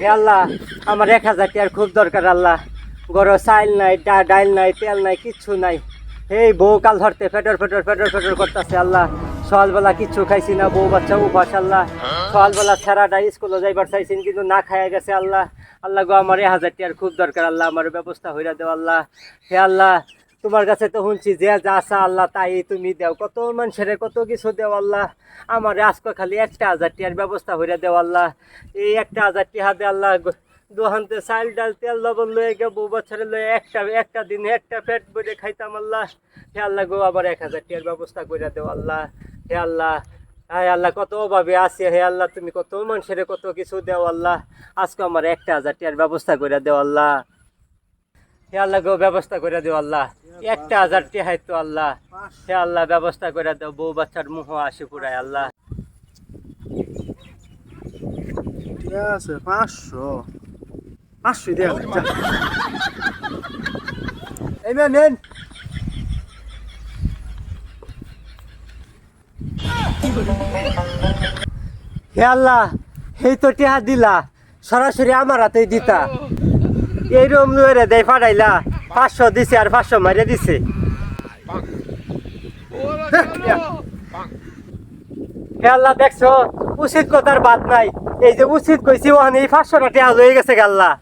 হে আল্লাহ আমার 1000 টাকার খুব দরকার আল্লাহ। গরো চাইল নাই, ডাইল নাই, তেল নাই, কিচ্ছু নাই। এই বউ কাল ধরতে ফেটর করতেছে আল্লাহ। সকালবেলা কিচ্ছু খাইছি না, বউ বাচ্চা উপাস আল্লাহ। সকালবেলা ছেড়াটা স্কুলে যাইবার চাইছেন কিন্তু না খাইয়া গেছে আল্লাহ। আল্লাহ গো আমার 1000 টাকার খুব দরকার আল্লাহ, আমার ব্যবস্থা হইরা দেও আল্লাহ। হে আল্লাহ তোমার কাছে তো শুনছি যে যা চা আল্লাহ তাই তুমি দেও, কত মানুষের কত কিছু দেও আল্লাহ। আমার আজকে খালি 1000 টাকার ব্যবস্থা হইরা দেও আল্লাহ। এই 1000 টাকা দে আল্লাহ, দোহানতে চাল ডাল তেল লবণ লয়ে গে বউ বাচ্চারে লয়ে একটা দিন একটা পেট ভরে খাইতাম আল্লাহ। হে আল্লাহ গো আবার 1000 টাকার ব্যবস্থা করে দেও আল্লাহ। হে আল্লাহ, হে আল্লাহ কত অভাবে আছে, হে আল্লাহ তুমি কত মানুষের কত কিছু দেও আল্লাহ। আজকে আমার 1000 টাকার ব্যবস্থা করে দেও আল্লাহ। হে আল্লাহ গো ব্যবস্থা করে দেও আল্লাহ, 1000 টাকা তো আল্লাহ। হে আল্লাহ ব্যবস্থা করে দেও, বউ বাচ্চার মুহ আসে পুরাই আল্লাহ। ঠিক আছে 500 500 দেয়া যা। এই নেন হে আল্লাহ এই তো টিহা দিলা, সরাসরি আমার হাতেই দিতা। এইরকম লুয়ে দেয় ফাটাইলা, 500 দিছে আর 500 মারিয়ে দিছে। হে আল্লাহ দেখছো উচিত কথার বাদ নাই, এই যে উচিত কইছি ওখানে এই 500 টাকা লয়ে গেছে আল্লাহ।